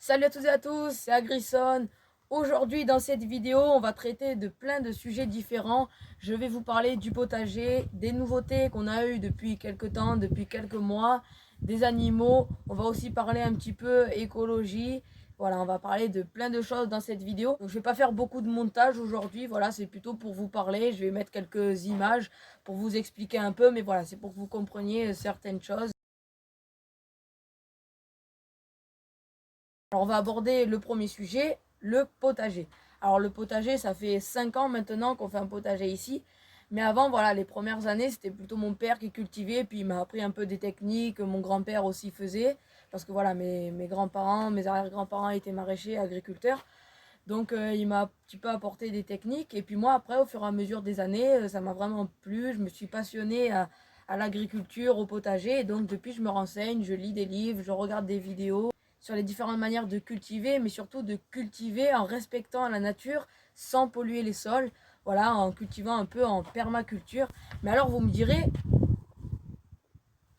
Salut à toutes et à tous, c'est Agrisson. Aujourd'hui, dans cette vidéo, on va traiter de plein de sujets différents. Je vais vous parler du potager, des nouveautés qu'on a eues depuis quelques temps, depuis quelques mois, des animaux. On va aussi parler un petit peu écologie. Voilà, on va parler de plein de choses dans cette vidéo. Donc, je vais pas faire beaucoup de montage aujourd'hui. Voilà, c'est plutôt pour vous parler. Je vais mettre quelques images pour vous expliquer un peu. Mais voilà, c'est pour que vous compreniez certaines choses. Alors, on va aborder le premier sujet, le potager. Alors, le potager, ça fait 5 ans maintenant qu'on fait un potager ici. Mais avant, voilà, les premières années, c'était plutôt mon père qui cultivait. Puis il m'a appris un peu des techniques. Mon grand-père aussi faisait. Parce que voilà, mes grands-parents, mes arrière-grands-parents étaient maraîchers, agriculteurs. Donc, il m'a un petit peu apporté des techniques. Et puis moi, après, au fur et à mesure des années, ça m'a vraiment plu. Je me suis passionnée à l'agriculture, au potager. Et donc, depuis, je me renseigne, je lis des livres, je regarde des vidéos sur les différentes manières de cultiver, mais surtout de cultiver en respectant la nature sans polluer les sols, voilà, en cultivant un peu en permaculture. Mais alors vous me direz,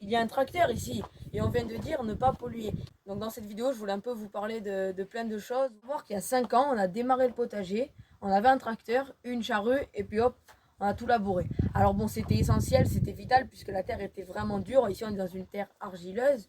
il y a un tracteur ici, et on vient de dire ne pas polluer. Donc dans cette vidéo, je voulais un peu vous parler de plein de choses. Vous voir qu'il y a 5 ans, on a démarré le potager, on avait un tracteur, une charrue, et puis hop, on a tout labouré. Alors bon, c'était essentiel, c'était vital, puisque la terre était vraiment dure. Ici, on est dans une terre argileuse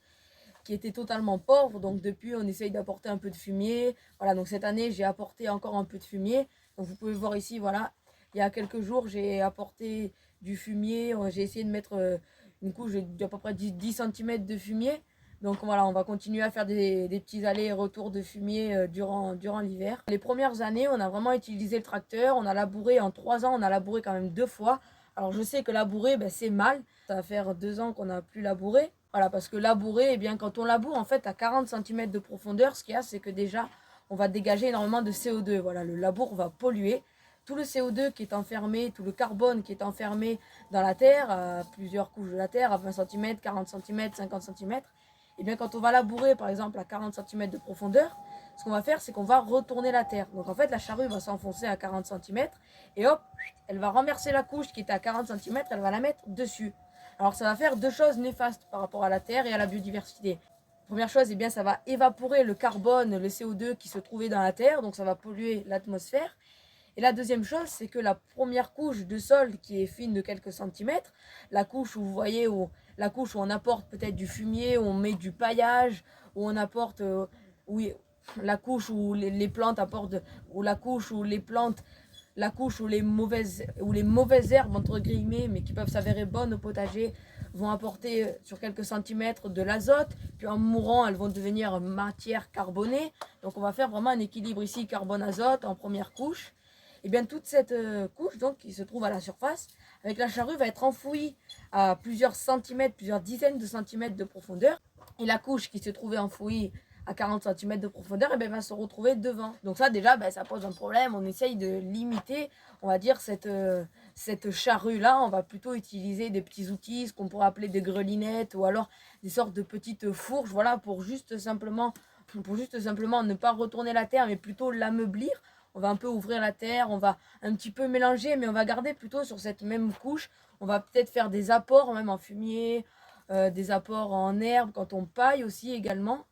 qui était totalement pauvre. Donc depuis, on essaye d'apporter un peu de fumier. Voilà, donc cette année, j'ai apporté encore un peu de fumier. Donc vous pouvez voir ici, voilà, il y a quelques jours, j'ai apporté du fumier. J'ai essayé de mettre une couche d'à peu près 10 cm de fumier. Donc voilà, on va continuer à faire des petits allers et retours de fumier durant l'hiver. Les premières années, on a vraiment utilisé le tracteur. On a labouré en 3 ans, on a labouré quand même 2 fois. Alors je sais que labourer, ben, c'est mal. Ça va faire 2 ans qu'on n'a plus labouré. Voilà, parce que labourer, eh bien, quand on laboure en fait à 40 cm de profondeur, ce qu'il y a, c'est que déjà, on va dégager énormément de CO2. Voilà, le labour va polluer. Tout le CO2 qui est enfermé, tout le carbone qui est enfermé dans la terre, à plusieurs couches de la terre, à 20 cm, 40 cm, 50 cm, et bien quand on va labourer par exemple à 40 cm de profondeur, ce qu'on va faire, c'est qu'on va retourner la terre. Donc en fait, la charrue va s'enfoncer à 40 cm et hop, elle va renverser la couche qui était à 40 cm, elle va la mettre dessus. Alors ça va faire deux choses néfastes par rapport à la terre et à la biodiversité. Première chose, eh bien, ça va évaporer le carbone, le CO2 qui se trouvait dans la terre, donc ça va polluer l'atmosphère. Et la deuxième chose, c'est que la première couche de sol qui est fine de quelques centimètres, la couche où vous voyez, la couche où on apporte peut-être du fumier, où on met du paillage, où on apporte, oui, la couche où les plantes apportent, ou la couche où les plantes, la couche où les mauvaises herbes entre guillemets, mais qui peuvent s'avérer bonnes au potager, vont apporter sur quelques centimètres de l'azote, puis en mourant, elles vont devenir matière carbonée. Donc on va faire vraiment un équilibre ici carbone-azote en première couche. Et bien toute cette couche donc qui se trouve à la surface avec la charrue va être enfouie à plusieurs centimètres, plusieurs dizaines de centimètres de profondeur. Et la couche qui se trouvait enfouie à 40 cm de profondeur, et bien, va se retrouver devant. Donc ça déjà, ben, ça pose un problème. On essaye de limiter, on va dire, cette charrue-là. On va plutôt utiliser des petits outils, ce qu'on pourrait appeler des grelinettes, ou alors des sortes de petites fourches, voilà, pour juste simplement ne pas retourner la terre, mais plutôt l'ameublir. On va un peu ouvrir la terre, on va un petit peu mélanger, mais on va garder plutôt sur cette même couche. On va peut-être faire des apports, même en fumier, des apports en herbe, quand on paille aussi également.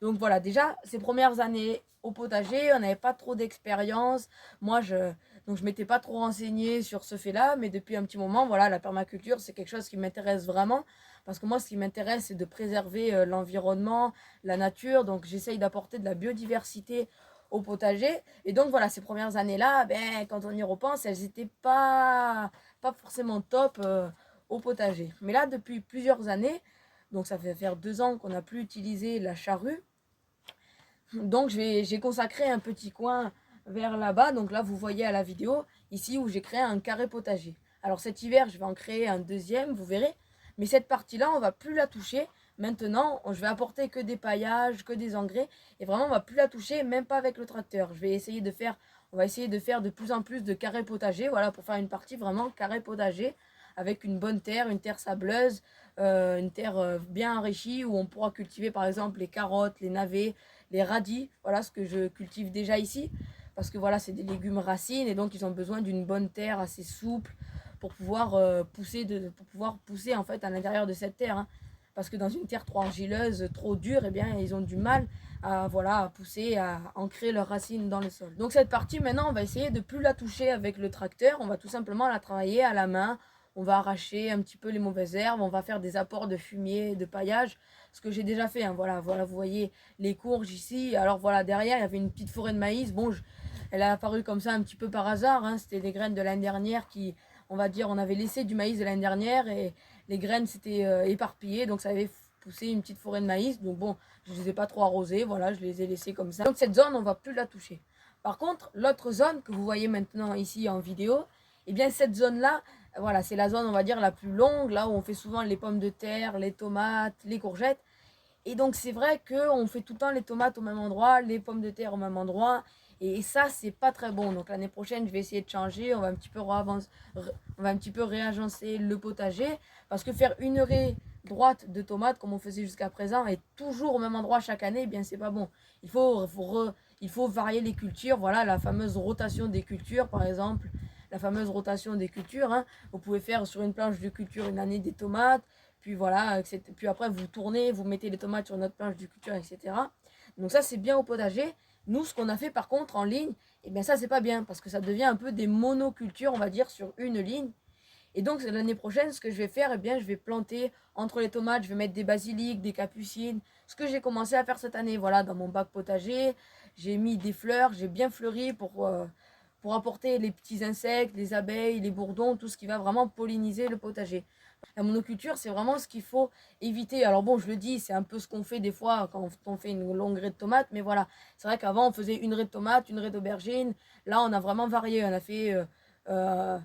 Donc voilà, déjà, ces premières années au potager, on n'avait pas trop d'expérience. Moi, donc je m'étais pas trop renseignée sur ce fait-là, mais depuis un petit moment, voilà, la permaculture, c'est quelque chose qui m'intéresse vraiment. Parce que moi, ce qui m'intéresse, c'est de préserver l'environnement, la nature. Donc j'essaye d'apporter de la biodiversité au potager. Et donc voilà, ces premières années-là, ben, quand on y repense, elles n'étaient pas forcément top au potager. Mais là, depuis plusieurs années, donc ça fait faire 2 ans qu'on n'a plus utilisé la charrue. Donc j'ai consacré un petit coin vers là-bas. Donc là, vous voyez à la vidéo, ici où j'ai créé un carré potager. Alors cet hiver, je vais en créer un deuxième, vous verrez. Mais cette partie-là, on va plus la toucher. Maintenant, je vais apporter que des paillages, que des engrais. Et vraiment, on va plus la toucher, même pas avec le tracteur. On va essayer de faire de plus en plus de carrés potagers. Voilà, pour faire une partie vraiment carré potager avec une bonne terre, une terre sableuse, une terre bien enrichie où on pourra cultiver par exemple les carottes, les navets, les radis, voilà ce que je cultive déjà ici, parce que voilà, c'est des légumes racines et donc ils ont besoin d'une bonne terre assez souple pour pouvoir, pour pouvoir pousser en fait à l'intérieur de cette terre. Hein. parce que dans une terre trop argileuse, trop dure, eh bien, ils ont du mal à, voilà, à pousser, à ancrer leurs racines dans le sol. Donc cette partie, maintenant, on va essayer de plus la toucher avec le tracteur. On va tout simplement la travailler à la main. On va arracher un petit peu les mauvaises herbes. On va faire des apports de fumier, de paillage. Ce que j'ai déjà fait, hein. Voilà, voilà, vous voyez les courges ici. Alors voilà, derrière, il y avait une petite forêt de maïs. Bon, elle a apparu comme ça un petit peu par hasard, hein. C'était des graines de l'année dernière qui, on va dire, on avait laissé du maïs de l'année dernière et les graines s'étaient éparpillées. Donc ça avait poussé une petite forêt de maïs. Donc bon, je ne les ai pas trop arrosés, voilà, je les ai laissés comme ça. Donc cette zone, on ne va plus la toucher. Par contre, l'autre zone que vous voyez maintenant ici en vidéo, eh bien cette zone-là, voilà, c'est la zone, on va dire, la plus longue, là où on fait souvent les pommes de terre, les tomates, les courgettes. Et donc c'est vrai qu'on fait tout le temps les tomates au même endroit, les pommes de terre au même endroit. Et ça, c'est pas très bon. Donc l'année prochaine, je vais essayer de changer. On va un petit peu, on va un petit peu réagencer le potager. Parce que faire une raie droite de tomates, comme on faisait jusqu'à présent, et toujours au même endroit chaque année, eh bien c'est pas bon. Il faut varier les cultures. Voilà, la fameuse rotation des cultures, par exemple. La fameuse rotation des cultures, hein. Vous pouvez faire sur une planche de culture une année des tomates. Puis voilà, puis après vous tournez, vous mettez les tomates sur notre planche de culture, etc. Donc ça c'est bien au potager. Nous, ce qu'on a fait par contre en ligne, eh bien ça c'est pas bien parce que ça devient un peu des monocultures, on va dire, sur une ligne. Et donc l'année prochaine, ce que je vais faire, eh bien je vais planter entre les tomates, je vais mettre des basiliques, des capucines. Ce que j'ai commencé à faire cette année, voilà, dans mon bac potager, j'ai mis des fleurs, j'ai bien fleuri pour apporter les petits insectes, les abeilles, les bourdons, tout ce qui va vraiment polliniser le potager. La monoculture, c'est vraiment ce qu'il faut éviter. Alors bon, je le dis, c'est un peu ce qu'on fait des fois quand on fait une longue raie de tomates, mais voilà, c'est vrai qu'avant on faisait une raie de tomates, une raie d'aubergine. Là, on a vraiment varié. On a fait euh,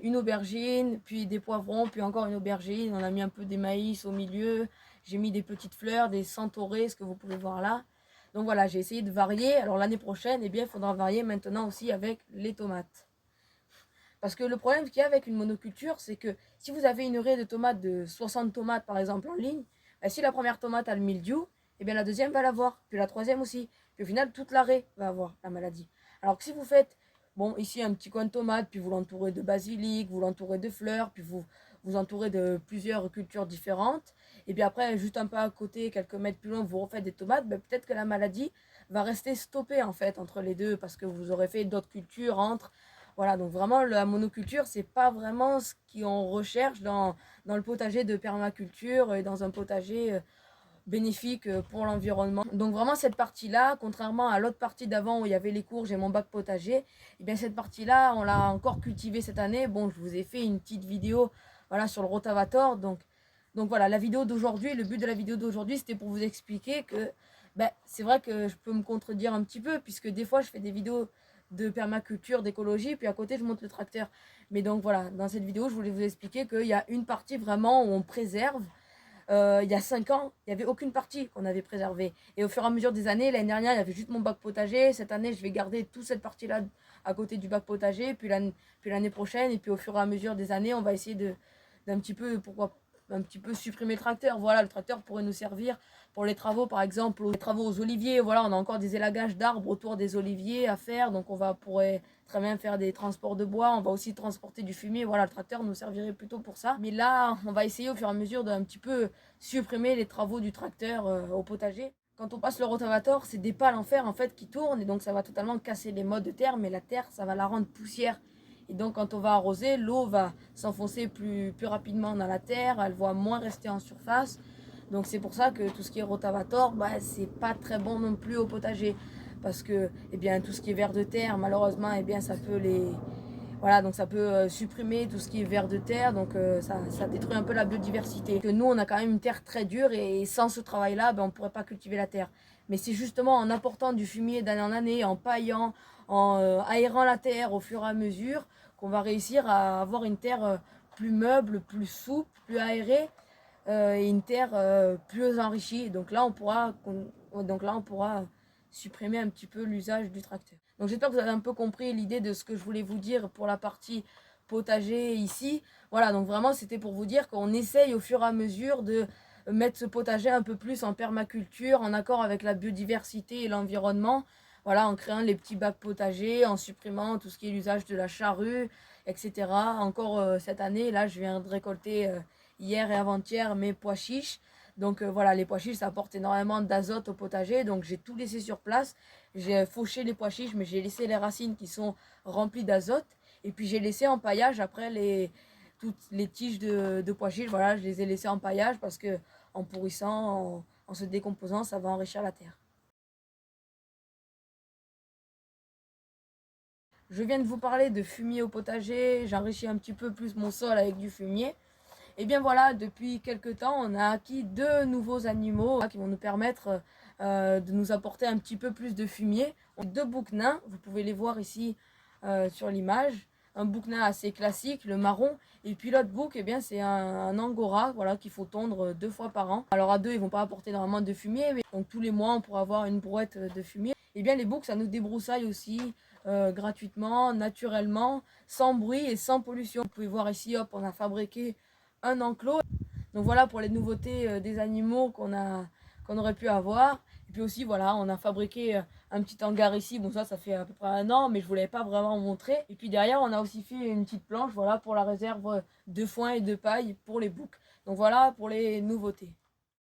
une aubergine, puis des poivrons, puis encore une aubergine. On a mis un peu des maïs au milieu. J'ai mis des petites fleurs, des centaurées, ce que vous pouvez voir là. Donc voilà, j'ai essayé de varier. Alors l'année prochaine, eh bien, il faudra varier maintenant aussi avec les tomates. Parce que le problème qu'il y a avec une monoculture, c'est que si vous avez une raie de tomates de 60 tomates par exemple en ligne, bah, si la première tomate a le mildiou, eh bien la deuxième va l'avoir, puis la troisième aussi. Puis au final, toute la raie va avoir la maladie. Alors que si vous faites, bon, ici un petit coin de tomate, puis vous l'entourez de basilic, vous l'entourez de fleurs, puis vous entourez de plusieurs cultures différentes, et puis après, juste un peu à côté, quelques mètres plus loin, vous refaites des tomates, bah, peut-être que la maladie va rester stoppée en fait entre les deux, parce que vous aurez fait d'autres cultures entre. Voilà, donc vraiment, la monoculture, c'est pas vraiment ce qu'on recherche dans le potager de permaculture et dans un potager bénéfique pour l'environnement. Donc vraiment, cette partie-là, contrairement à l'autre partie d'avant où il y avait les courges et mon bac potager, eh bien cette partie-là, on l'a encore cultivée cette année. Bon, je vous ai fait une petite vidéo, voilà, sur le rotavator. Donc voilà, la vidéo d'aujourd'hui, le but de la vidéo d'aujourd'hui, c'était pour vous expliquer que ben, c'est vrai que je peux me contredire un petit peu, puisque des fois, je fais des vidéos de permaculture, d'écologie, puis à côté, je monte le tracteur. Mais donc voilà, dans cette vidéo, je voulais vous expliquer qu'il y a une partie vraiment où on préserve. Il y a 5 ans, il n'y avait aucune partie qu'on avait préservée. Et au fur et à mesure des années, l'année dernière, il y avait juste mon bac potager. Cette année, je vais garder toute cette partie-là à côté du bac potager. Puis l'année prochaine, et puis au fur et à mesure des années, on va essayer d'un petit peu, pourquoi un petit peu supprimer le tracteur. Voilà, le tracteur pourrait nous servir pour les travaux, par exemple, les travaux aux oliviers. Voilà, on a encore des élagages d'arbres autour des oliviers à faire. Donc pourrait très bien faire des transports de bois. On va aussi transporter du fumier. Voilà, le tracteur nous servirait plutôt pour ça. Mais là, on va essayer au fur et à mesure d'un petit peu supprimer les travaux du tracteur au potager. Quand on passe le rotavator, c'est des pales en fer en fait qui tournent et donc ça va totalement casser les mottes de terre, mais la terre, ça va la rendre poussière. Et donc quand on va arroser, l'eau va s'enfoncer plus rapidement dans la terre, elle va moins rester en surface. Donc c'est pour ça que tout ce qui est rotavator, bah, c'est pas très bon non plus au potager. Parce que eh bien, tout ce qui est vers de terre, malheureusement, eh bien, ça peut voilà, donc ça peut supprimer tout ce qui est vers de terre, donc ça détruit un peu la biodiversité. Que nous, on a quand même une terre très dure et sans ce travail-là, ben, on ne pourrait pas cultiver la terre. Mais c'est justement en apportant du fumier d'année en année, en paillant, en aérant la terre au fur et à mesure, qu'on va réussir à avoir une terre plus meuble, plus souple, plus aérée, et une terre plus enrichie. Donc là, on pourra supprimer un petit peu l'usage du tracteur. Donc j'espère que vous avez un peu compris l'idée de ce que je voulais vous dire pour la partie potager ici. Voilà, donc vraiment c'était pour vous dire qu'on essaye au fur et à mesure de mettre ce potager un peu plus en permaculture, en accord avec la biodiversité et l'environnement. Voilà, en créant les petits bacs potagers, en supprimant tout ce qui est l'usage de la charrue, etc. Encore cette année, là je viens de récolter hier et avant-hier mes pois chiches. Donc voilà, les pois chiches, ça apporte énormément d'azote au potager. Donc j'ai tout laissé sur place. J'ai fauché les pois chiches, mais j'ai laissé les racines qui sont remplies d'azote. Et puis j'ai laissé en paillage après toutes les tiges de pois chiches. Voilà, je les ai laissées en paillage parce que en pourrissant, en se décomposant, ça va enrichir la terre. Je viens de vous parler de fumier au potager. J'enrichis un petit peu plus mon sol avec du fumier. Et bien voilà, depuis quelques temps, on a acquis deux nouveaux animaux qui vont nous permettre de nous apporter un petit peu plus de fumier. Deux boucs nains, vous pouvez les voir ici sur l'image. Un bouc nain assez classique, le marron. Et puis l'autre bouc, eh bien, c'est un angora voilà, qu'il faut tondre 2 fois par an. Alors à deux, ils ne vont pas apporter énormément de fumier, mais donc tous les mois, on pourra avoir une brouette de fumier. Et bien les boucs, ça nous débroussaille aussi gratuitement, naturellement, sans bruit et sans pollution. Vous pouvez voir ici, hop, on a fabriqué un enclos. Donc voilà pour les nouveautés des animaux qu'on aurait pu avoir. Et puis aussi, voilà, on a fabriqué un petit hangar ici. Bon, ça fait à peu près 1 an, mais je ne vous l'avais pas vraiment montré. Et puis derrière, on a aussi fait une petite planche, voilà, pour la réserve de foin et de paille pour les boucs. Donc voilà pour les nouveautés.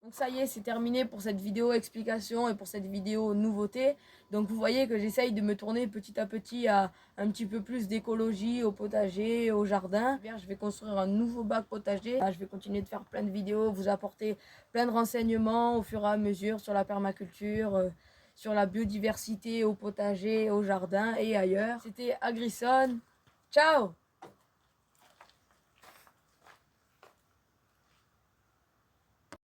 Donc ça y est, c'est terminé pour cette vidéo explication et pour cette vidéo nouveauté. Donc vous voyez que j'essaye de me tourner petit à petit à un petit peu plus d'écologie au potager, au jardin. Je vais construire un nouveau bac potager. Je vais continuer de faire plein de vidéos, vous apporter plein de renseignements au fur et à mesure sur la permaculture, sur la biodiversité au potager, au jardin et ailleurs. C'était Agrison. Ciao!